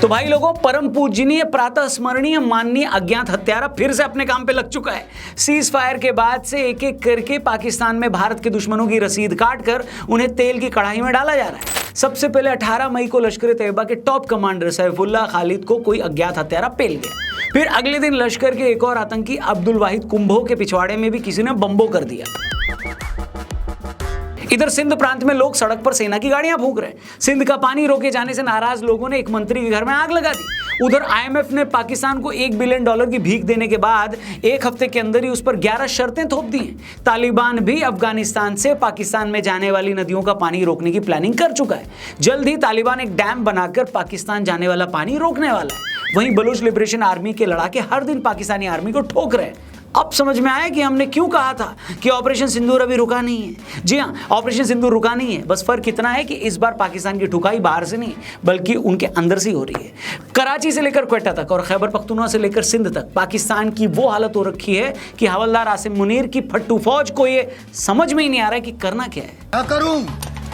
तो भाई लोगों, परम पूजनीय, प्रातः स्मरणीय, माननीय अज्ञात हत्यारा फिर से अपने काम पे लग चुका है। सीज फायर के बाद से एक एक करके पाकिस्तान में भारत के दुश्मनों की रसीद काट कर उन्हें तेल की कढ़ाई में डाला जा रहा है। सबसे पहले 18 मई को लश्कर तैयबा के टॉप कमांडर सैफुल्लाह खालिद को कोई अज्ञात हत्यारा पेल गया। फिर अगले दिन लश्कर के एक और आतंकी अब्दुल वाहिद कुंभो के पिछवाड़े में भी किसी ने बम्बो कर दिया। इधर सिंध प्रांत में लोग सड़क पर सेना की गाड़ियां फूंक रहे हैं। सिंध का पानी रोके जाने से नाराज लोगों ने एक मंत्री के घर में आग लगा दी। उधर आईएमएफ ने पाकिस्तान को $1 बिलियन की भीख देने के बाद एक हफ्ते के अंदर ही उस पर 11 शर्तें थोप दी हैं। तालिबान भी अफगानिस्तान से पाकिस्तान में जाने वाली नदियों का पानी रोकने की प्लानिंग कर चुका है। जल्द ही तालिबान एक डैम बनाकर पाकिस्तान जाने वाला पानी रोकने वाला है। वहीं बलूच लिबरेशन आर्मी के लड़ाके हर दिन पाकिस्तानी आर्मी को ठोक रहे हैं। अब समझ में आया कि हमने क्यों कहा था कि ऑपरेशन सिंदूर अभी रुका नहीं है। जी हाँ, ऑपरेशन सिंदूर रुका नहीं है। बस फर्क इतना है कि इस बार पाकिस्तान की ठुकाई बाहर से नहीं बल्कि उनके अंदर से हो रही है। कराची से लेकर क्वेटा तक और खैबर पख्तूनख्वा से लेकर सिंध तक पाकिस्तान की वो हालत हो रखी है कि हवलदार आसिम मुनीर की फट्टू फौज को ये समझ में ही नहीं आ रहा है कि करना क्या है।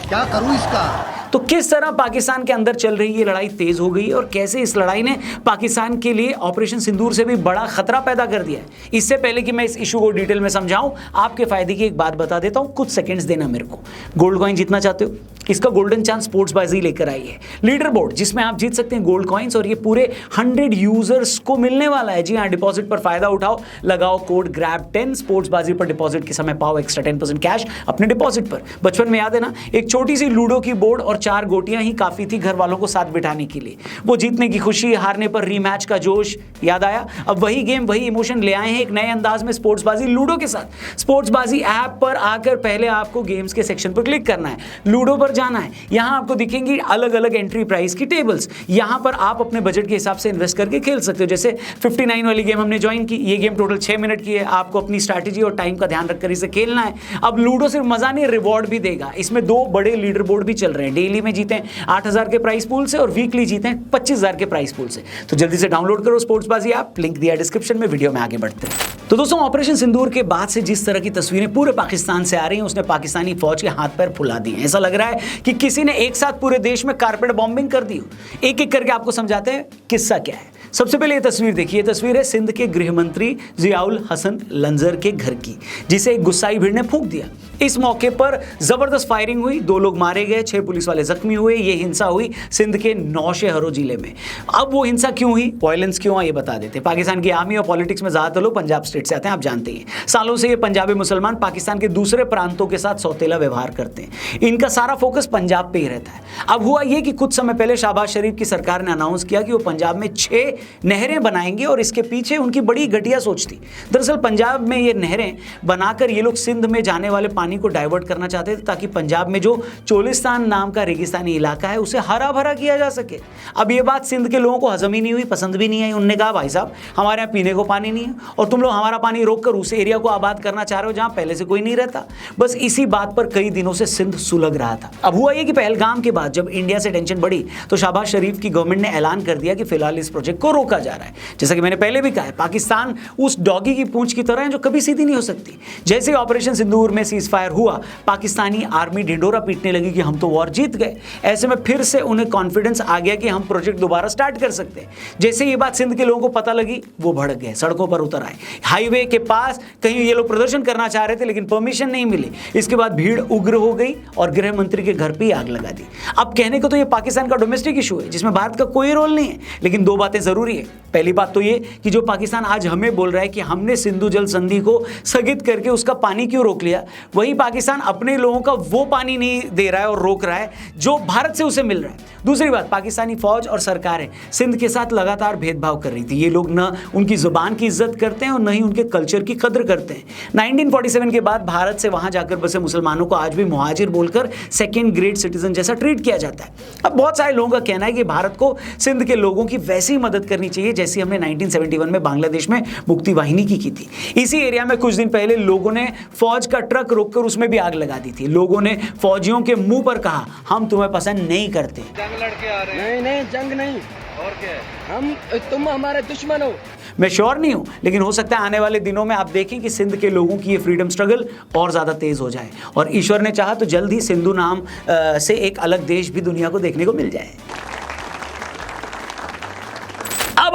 क्या करूं इसका। तो किस तरह पाकिस्तान के अंदर चल रही ये लड़ाई तेज हो गई है और कैसे इस लड़ाई ने पाकिस्तान के लिए ऑपरेशन सिंदूर से भी बड़ा खतरा पैदा कर दिया है। इससे पहले कि मैं इस इशू को डिटेल में समझाऊं, आपके फायदे की एक बात बता देता हूं। कुछ सेकंड्स देना मेरे को। गोल्ड कॉइन जीतना चाहते हो? इसका गोल्डन चांस स्पोर्ट्स बाजी लेकर आई है। लीडर बोर्ड जिसमें आप जीत सकते हैं गोल्ड कॉइन्स और ये पूरे 100 यूजर्स को मिलने वाला है। जी हाँ, डिपॉजिट पर फायदा उठाओ, लगाओ कोड GRAB10। स्पोर्ट्स बाजी पर डिपॉजिट के समय पाओ एक्स्ट्रा 10% कैश अपने डिपॉजिट पर। बचपन में याद है ना, एक छोटी सी लूडो की बोर्ड और 4 गोटियां ही काफी थी घर वालों को साथ बिठाने के लिए। वो जीतने की खुशी, हारने पर रीमैच का जोश याद आया। अब वही गेम, वही इमोशन ले आए हैं एक नए अंदाज में स्पोर्ट्स बाजी लूडो के साथ। स्पोर्ट्स बाजी ऐप पर आकर पहले आपको गेम्स के सेक्शन पर क्लिक करना है, लूडो पर जाना है। यहां आपको दिखेंगी अलग अलग एंट्री प्राइस की टेबल्स। यहां पर आप अपने बजट के हिसाब से इन्वेस्ट करके खेल सकते हो। जैसे 59 वाली गेम हमने ज्वाइन की। ये गेम टोटल 6 मिनट की है। आपको अपनी स्ट्रैटेजी और टाइम का ध्यान रखकर इसे खेलना है। अब लूडो सिर्फ मजा नहीं, रिवॉर्ड भी देगा। इसमें 2 बड़े लीडर बोर्ड भी चल रहे हैं। डेली में जीते 8,000 के प्राइस पूल से और वीकली जीते हैं 25,000 के प्राइस पूल से। तो जल्दी से डाउनलोड करो स्पोर्ट्स बाजी ऐप, लिंक दिया डिस्क्रिप्शन में। वीडियो में आगे बढ़ते हैं। तो दोस्तों, ऑपरेशन सिंदूर के बाद से जिस तरह की तस्वीरें पूरे पाकिस्तान से आ रही हैं, उसने पाकिस्तानी फौज के हाथ पैर फुला दिए हैं। ऐसा लग रहा है कि किसी ने एक साथ पूरे देश में कारपेट बॉम्बिंग कर दी हो। एक एक करके आपको समझाते हैं किस्सा क्या है। सबसे पहले ये तस्वीर देखिए। तस्वीर है सिंध के गृह मंत्री जियाउल हसन लंजर के घर की, जिसे एक गुस्साई भीड़ ने फूंक दिया। इस मौके पर जबरदस्त फायरिंग हुई, 2 लोग मारे गए, 6 पुलिस वाले जख्मी हुए। ये हिंसा हुई सिंध के नौशेहरा जिले में। अब वो हिंसा क्यों हुई, वायलेंस क्यों हुआ, ये बता देते। पाकिस्तान की आर्मी और पॉलिटिक्स में ज्यादातर लोग पंजाब स्टेट से आते हैं, आप जानते हैं। सालों से ये पंजाबी मुसलमान पाकिस्तान के दूसरे प्रांतों के साथ सौतेला व्यवहार करते हैं। इनका सारा फोकस पंजाब पे ही रहता है। अब हुआ ये कि कुछ समय पहले शहबाज शरीफ की सरकार ने अनाउंस किया कि वो पंजाब में 6 नहरें बनाएंगे और इसके पीछे उनकी बड़ी घटिया सोच थी। दरअसल पंजाब में ये नहरें बनाकर ये लोग सिंध में जाने वाले पानी को डाइवर्ट करना चाहते थे, ताकि पंजाब में जो चोलिस्तान नाम का रेगिस्तानी इलाका है उसे हरा भरा किया जा सके। अब ये बात सिंध के लोगों को हजम ही नहीं हुई, पसंद भी नहीं आई। उन्होंने कहा, भाई साहब, हमारे यहाँ पीने को पानी नहीं है और तुम लोग हमारा पानी रोक कर उस एरिया को आबाद करना चाह रहे हो जहां पहले से कोई नहीं रहता। बस इसी बात पर कई दिनों से सिंध सुलग रहा था। अब हुआ ये कि पहलगाम के बाद जब इंडिया से टेंशन बढ़ी तो शहबाज शरीफ की गवर्नमेंट ने ऐलान कर दिया कि फिलहाल इस प्रोजेक्ट को रोका जा रहा है। जैसा कि मैंने पहले भी कहा है, पाकिस्तान उस डॉगी की पूंछ की तरह है जो कभी सीधी नहीं हो सकती। जैसे ऑपरेशन सिंदूर में सीज फायर हुआ, पाकिस्तानी आर्मी ढिंडोरा पीटने लगी कि हम तो वॉर जीत गए। ऐसे में फिर से उन्हें कॉन्फिडेंस आ गया कि हम प्रोजेक्ट दोबारा स्टार्ट कर सकते हैं। जैसे ये बात सिंध के लोगों को पता लगी, वो भड़क गए, सड़कों पर उतर आए। हाईवे के पास कहीं ये लोग प्रदर्शन करना चाह रहे थे लेकिन परमिशन नहीं मिली। इसके बाद भीड़ उग्र हो गई और गृह मंत्री के घर पे आग लगा दी। अब कहने को तो ये पाकिस्तान का डोमेस्टिक इशू है जिसमें भारत का कोई रोल नहीं है, लेकिन 2 बातें जरूरी है। पहली बात तो ये कि जो पाकिस्तान आज हमें बोल रहा है कि हमने सिंधु जल संधि को स्थगित करके उसका पानी क्यों रोक लिया, वही पाकिस्तान अपने लोगों का वो पानी नहीं दे रहा है और रोक रहा है जो भारत से उसे मिल रहा है। दूसरी बात, पाकिस्तानी फौज और सरकारें सिंध के साथ लगातार भेदभाव कर रही थी। ये लोग न उनकी जुबान की इज्जत करते हैं और न ही उनके कल्चर की कद्र करते हैं। 1947 के बाद भारत से वहां जाकर बसे मुसलमानों को आज भी मुहाजिर बोलकर सेकेंड ग्रेड सिटीजन जैसा ट्रीट किया जाता है। अब बहुत सारे लोगों का कहना है कि भारत को सिंध के लोगों की वैसी मदद करनी चाहिए जैसी हमने 1971 में बांग्लादेश में मुक्ति वाहिनी की थी। इसी एरिया में कुछ दिन पहले लोगों ने फौज का ट्रक रोककर उसमें भी आग लगा दी थी। लोगों ने फौजियों के मुंह पर कहा, हम तुम्हें पसंद नहीं करते। जंग लड़के आ रहे हैं। नहीं जंग नहीं, और क्या है, तुम हमारे दुश्मन हो। मैं श्योर नहीं हूं, लेकिन हो सकता है आने वाले दिनों में आप देखें कि सिंध के लोगों की ये फ्रीडम स्ट्रगल और ज्यादा तेज हो जाए और ईश्वर ने चाहा तो जल्द ही सिंधु नाम से एक अलग देश भी दुनिया को देखने को मिल जाए।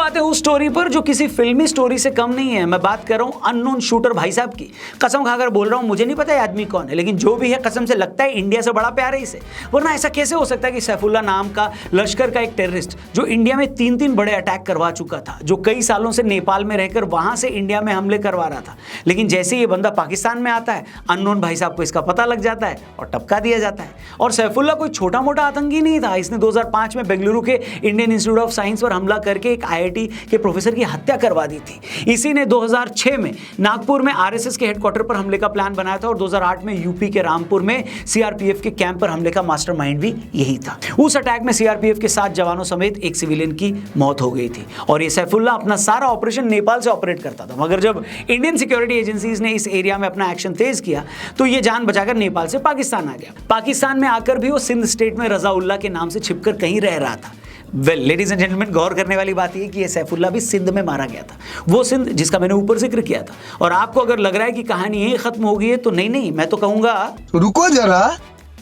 आते हैं उस स्टोरी पर जो किसी फिल्मी स्टोरी से कम नहीं है। मैं बात कर रहा हूं अननोन शूटर भाई साहब की। कसम खाकर बोल रहा हूं, मुझे नहीं पता ये आदमी कौन है, लेकिन जो भी है कसम से लगता है इंडिया से बड़ा प्यार है इसे। वरना ऐसा कैसे हो सकता है कि सैफुल्ला नाम का लश्कर का एक टेररिस्ट जो इंडिया में 3 बड़े अटैक करवा चुका था, जो कई सालों से नेपाल में रहकर वहां से इंडिया में हमले करवा रहा था, लेकिन जैसे ये बंदा पाकिस्तान में आता है अननोन भाई साहब को इसका पता लग जाता है और टपका दिया जाता है। और सैफुल्ला कोई छोटा मोटा आतंकी नहीं था। इसने 2005 में बेंगलुरु के इंडियन इंस्टीट्यूट ऑफ साइंस पर हमला करके एक IIT के प्रोफेसर की हत्या करवा दी थी। इसी ने 2006 में नागपुर में RSS के हेडक्वार्टर पर हमले का प्लान बनाया था और 2008 में यूपी के रामपुर में CRPF के कैंप पर हमले का मास्टरमाइंड भी यही था। उस अटैक में CRPF के 7 जवानों समेत एक सिविलियन की मौत हो गई थी और ये सैफुल्ला अपना सारा ऑपरेशन नेपाल से ऑपरेट करता था। मगर जब इंडियन सिक्योरिटी एजेंसीज ने इस एरिया में अपना एक्शन तेज किया तो ये जान बचाकर नेपाल से पाकिस्तान आ गया। पाकिस्तान में आकर भी वो सिंध स्टेट में रजाउल्ला के नाम से छिपकर कहीं रह रहा था। वेल लेडीज एंड जेंटलमैन, गौर करने वाली बात यह कि ये सैफुल्ला भी सिंध में मारा गया था, वो सिंध जिसका मैंने ऊपर जिक्र किया था। और आपको अगर लग रहा है कि कहानी यही खत्म हो गई है तो नहीं, मैं तो कहूंगा रुको जरा,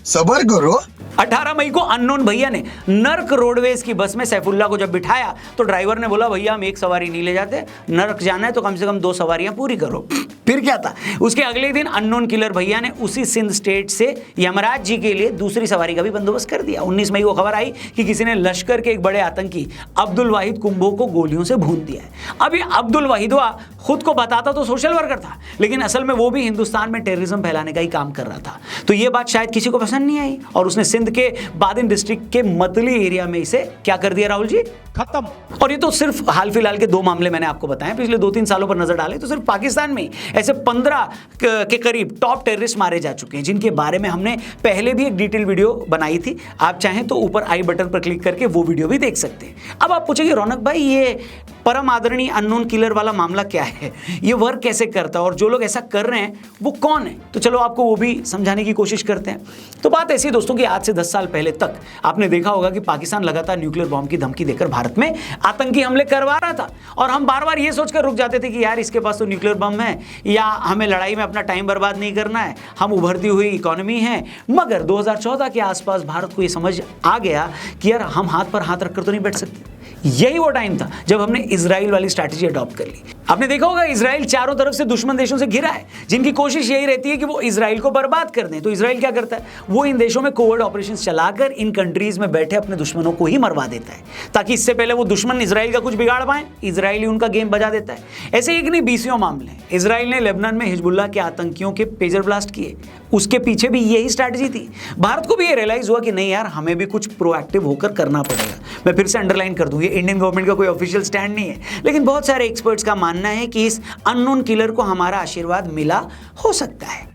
सबर करो। 18 मई को अननोन भैया ने नर्क रोडवेज की बस में सैफुल्ला को जब बिठाया तो ड्राइवर ने बोला भैया हम एक सवारी नहीं ले जाते, नर्क जाना है तो कम से कम 2 सवारियां पूरी करो। फिर क्या था, उसके अगले दिन अननोन किलर भैया ने उसी सिंध स्टेट से यमराज जी के लिए दूसरी सवारी का भी बंदोबस्त कर दिया। 19 मई को खबर आई कि किसी ने लश्कर के एक बड़े आतंकी अब्दुल वाहिद कुंभो को गोलियों से भून दिया है। अब ये अब्दुल वाहिदवा खुद को बताता तो सोशल वर्कर था, लेकिन असल में वो भी हिंदुस्तान में टेररिज्म फैलाने का ही काम कर रहा था। तो ये बात शायद किसी को पसंद नहीं आई और उसने सिंध के बादिन डिस्ट्रिक्ट के मतली एरिया में इसे क्या कर दिया राहुल जी, खत्म। और ये तो सिर्फ हाल फिलहाल के 2 मामले मैंने आपको बताए। पिछले 2-3 सालों पर नजर डालें तो सिर्फ पाकिस्तान में ऐसे 15 के करीब टॉप टेररिस्ट मारे जा चुके हैं, जिनके बारे में हमने पहले भी एक डिटेल वीडियो बनाई थी। आप चाहें तो ऊपर आई बटन पर क्लिक करके वो वीडियो भी देख सकते हैं। अब आप पूछेंगे रौनक भाई ये परम आदरणीय अननोन किलर वाला मामला क्या है, ये वर्क कैसे करता है और जो लोग ऐसा कर रहे हैं वो कौन है, तो चलो आपको वो भी समझाने की कोशिश करते हैं। तो बात ऐसी है दोस्तों कि आज से 10 साल पहले तक आपने देखा होगा कि पाकिस्तान लगातार न्यूक्लियर बॉम्ब की धमकी देकर भारत में आतंकी हमले करवा रहा था और हम बार बार ये सोचकर रुक जाते थे कि यार इसके पास तो न्यूक्लियर बम है या हमें लड़ाई में अपना टाइम बर्बाद नहीं करना है, हम उभरती हुई इकोनॉमी है। मगर 2014 के आसपास भारत को ये समझ आ गया कि यार हम हाथ पर हाथ रखकर तो नहीं बैठ सकते। यही वो टाइम था जब हमने इजराइल वाली स्ट्रैटेजी अडॉप्ट कर ली। आपने देखा होगा इजराइल चारों तरफ से दुश्मन देशों से घिरा है, जिनकी कोशिश यही रहती है कि वो इजराइल को बर्बाद कर दें। तो इजराइल क्या करता है, वो इन देशों में कोवर्ट ऑपरेशंस चलाकर इन कंट्रीज में बैठे अपने दुश्मनों को ही मरवा देता है, ताकि इससे पहले वो दुश्मन इजराइल का कुछ बिगाड़ पाए, इजराइल ही उनका गेम बजा देता है। ऐसे एक नहीं 20 मामले हैं। इजराइल ने लेबनान में हिजबुल्लाह के आतंकियों के पेजर ब्लास्ट किए, उसके पीछे भी यही स्ट्रैटेजी थी। भारत को भी ये रियलाइज हुआ कि नहीं यार हमें भी कुछ प्रोएक्टिव होकर करना पड़ेगा। मैं फिर से अंडरलाइन कर दूं, ये इंडियन गवर्नमेंट का कोई ऑफिशियल स्टैंड नहीं है, लेकिन बहुत सारे एक्सपर्ट्स का मानना है कि इस अननोन किलर को हमारा आशीर्वाद मिला हो सकता है।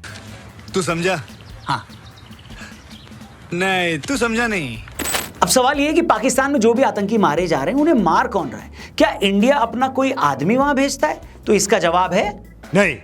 तू समझा? हाँ, नहीं तू समझा नहीं। अब सवाल यह है कि पाकिस्तान में जो भी आतंकी मारे जा रहे हैं उन्हें मार कौन रहा है? क्या इंडिया अपना कोई आदमी वहां भेजता है? तो इसका जवाब है नहीं।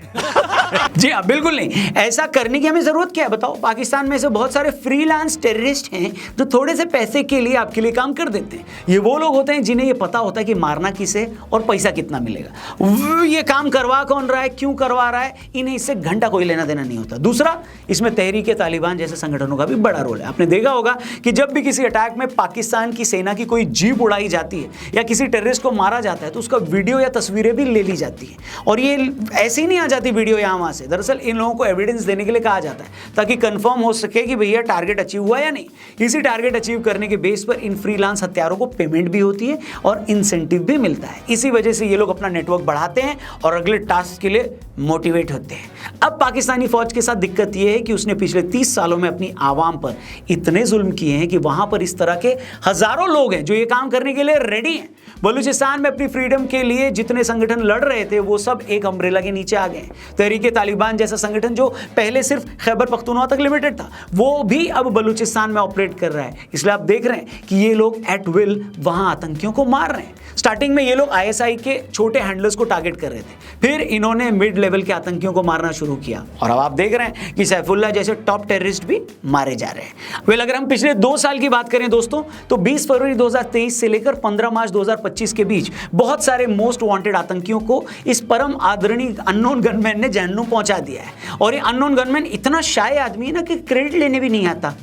जी हाँ, बिल्कुल नहीं। ऐसा करने की हमें जरूरत क्या है बताओ? पाकिस्तान में से बहुत सारे फ्रीलांस टेररिस्ट हैं जो थोड़े से पैसे के लिए आपके लिए काम कर देते हैं। ये वो लोग होते हैं जिन्हें ये पता होता है कि मारना किसे और पैसा कितना मिलेगा। ये काम करवा कौन रहा है, क्यों करवा रहा है, इन्हें इससे घंटा कोई लेना देना नहीं होता। दूसरा, इसमें तहरीक तालिबान जैसे संगठनों का भी बड़ा रोल है। आपने देखा होगा कि जब भी किसी अटैक में पाकिस्तान की सेना की कोई जीप उड़ाई जाती है या किसी टेररिस्ट को मारा जाता है तो उसका वीडियो या तस्वीरें भी ले ली जाती है। और ये ऐसे ही नहीं आ जाती वीडियो यहाँ वहाँ से, दरअसल इन लोगों को एविडेंस देने के लिए कहा जाता है ताकि कंफर्म हो सके कि भैया टारगेट अचीव हुआ या नहीं। इसी टारगेट अचीव करने के बेस पर इन फ्रीलांस हत्यारों को पेमेंट भी होती है और इंसेंटिव भी मिलता है। इसी वजह से ये लोग अपना नेटवर्क बढ़ाते हैं और अगले टास्क के लिए मोटिवेट होते हैं। अब पाकिस्तानी फौज के साथ दिक्कत यह है कि उसने पिछले 30 सालों में अपनी आवाम पर इतने जुल्म किए हैं कि वहां पर इस तरह के हजारों लोग हैं जो ये काम करने के लिए रेडी हैं। बलूचिस्तान में अपनी फ्रीडम के लिए जितने संगठन लड़ रहे थे वो सब एक अम्ब्रेला के नीचे आ गए। तहरीक तालिबान जैसा संगठन जो पहले सिर्फ खैबर पख्तूनख्वा तक लिमिटेड था वो भी अब बलूचिस्तान में ऑपरेट कर रहा है। इसलिए आप देख रहे हैं कि ये लोग एट विल वहां आतंकियों को मार रहे हैं। स्टार्टिंग में ये लोग ISI के छोटे हैंडलर्स को टारगेट कर रहे थे, फिर इन्होंने मिड लेवल के आतंकियों को मारना शुरू किया और अब आप देख रहे हैं कि सैफुल्लाह जैसे टॉप टेररिस्ट भी मारे जा रहे हैं। वेल, अगर हम पिछले 2 साल की बात करें दोस्तों तो 20 फरवरी 2023 से लेकर 15 मार्च 2025 के बीच बहुत सारे मोस्ट वांटेड आतंकियों को इस परम आदरणीय अननोन गनमैन ने जहन्नुम पहुंचा दिया है। और ये अननोन गनमैन इतना शाय आदमी है ना कि क्रेडिट लेने भी नहीं आता।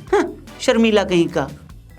शर्मीला कहीं का।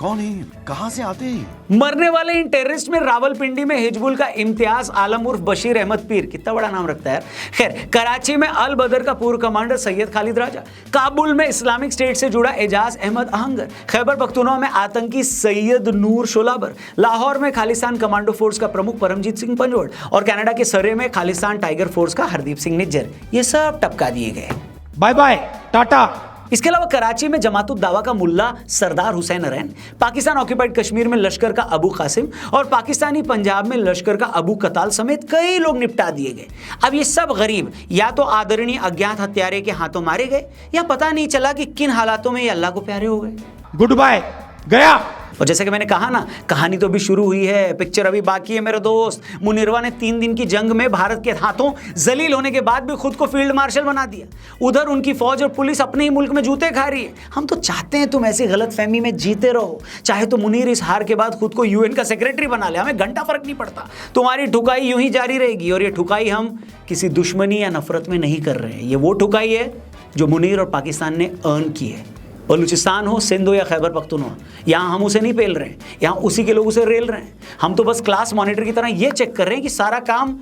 कौन है, कहां से आते हैं? मरने वाले इन टेररिस्ट में रावलपिंडी में हिजबुल का इम्तियाज आलम उर्फ बशीर अहमद पीर, कितना बड़ा नाम रखता है यार। खैर, कराची में अल बदर का पूर्व कमांडर सैयद खालिद राजा, काबुल में इस्लामिक स्टेट से जुड़ा एजाज अहमद आहंगर, खैबर पख्तूनख्वा में आतंकी सैयद नूर शोलाबर, लाहौर में खालिस्तान कमांडो फोर्स का प्रमुख परमजीत सिंह पंजोड़ और कनाडा के सरे में खालिस्तान टाइगर फोर्स का हरदीप सिंह निज्जर, ये सब टपका दिए गए। Bye bye tata. इसके अलावा कराची में जमातुद दावा का मुल्ला सरदार हुसैन अरैन, पाकिस्तान ऑक्यूपाइड कश्मीर में लश्कर का अबू कासिम और पाकिस्तानी पंजाब में लश्कर का अबू कताल समेत कई लोग निपटा दिए गए। अब ये सब गरीब या तो आदरणीय अज्ञात हत्यारे के हाथों मारे गए या पता नहीं चला कि किन हालातों में ये अल्लाह को प्यारे हो गए। गुड बाय गया। और जैसे कि मैंने कहा ना, कहानी तो अभी शुरू हुई है, पिक्चर अभी बाकी है मेरे दोस्त। मुनीरवा ने 3 दिन की जंग में भारत के हाथों जलील होने के बाद भी खुद को फील्ड मार्शल बना दिया। उधर उनकी फौज और पुलिस अपने ही मुल्क में जूते खा रही है। हम तो चाहते हैं तुम ऐसी गलतफहमी में जीते रहो, चाहे तो मुनीर इस हार के बाद खुद को यूएन का सेक्रेटरी बना ले, हमें घंटा फर्क नहीं पड़ता। तुम्हारी ठुकाई यूं ही जारी रहेगी और ये ठुकाई हम किसी दुश्मनी या नफरत में नहीं कर रहे हैं। ये वो ठुकाई है जो मुनीर और पाकिस्तान ने अर्न की है। बलूचिस्तान हो, सिंध हो या खैबर पख्तूनख्वा, यहाँ हम उसे नहीं पेल रहे हैं, यहाँ उसी के लोग उसे रेल रहे हैं। हम तो बस क्लास मॉनिटर की तरह ये चेक कर रहे हैं कि सारा काम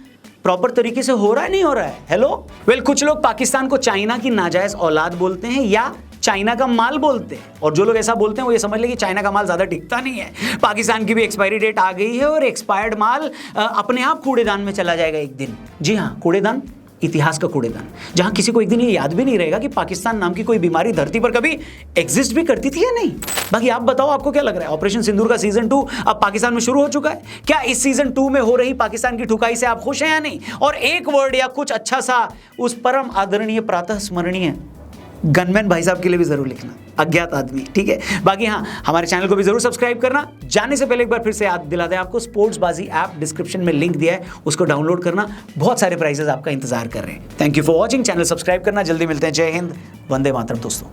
प्रॉपर तरीके से हो रहा है नहीं हो रहा है। हेलो वेल, कुछ लोग पाकिस्तान को चाइना की नाजायज औलाद बोलते हैं या चाइना का माल बोलते हैं, और जो लोग ऐसा बोलते हैं वो ये समझ ले कि चाइना का माल ज़्यादा टिकता नहीं है। पाकिस्तान की भी एक्सपायरी डेट आ गई है और एक्सपायर्ड माल अपने आप कूड़ेदान में चला जाएगा एक दिन। जी हाँ, कूड़ेदान, इतिहास का कूड़ेदान, जहां किसी को एक दिन ये याद भी नहीं रहेगा कि पाकिस्तान नाम की कोई बीमारी धरती पर कभी एग्जिस्ट भी करती थी या नहीं। बाकी आप बताओ, आपको क्या लग रहा है? ऑपरेशन सिंदूर का सीजन 2 अब पाकिस्तान में शुरू हो चुका है। क्या इस सीजन 2 में हो रही पाकिस्तान की ठुकाई से आप खुश हैं या नहीं? और एक वर्ड या कुछ अच्छा सा उस परम आदरणीय प्रातः स्मरणीय गनमैन भाई साहब के लिए भी जरूर लिखना, अज्ञात आदमी, ठीक है। बाकी हाँ, हमारे चैनल को भी जरूर सब्सक्राइब करना। जाने से पहले एक बार फिर से याद दिला दें आपको, स्पोर्ट्सबाजी ऐप डिस्क्रिप्शन में लिंक दिया है, उसको डाउनलोड करना। बहुत सारे प्राइजेस आपका इंतजार कर रहे हैं। Thank you for watching. Channel subscribe करना। जल्दी मिलते हैं। जय हिंद, वंदे मातरम दोस्तों।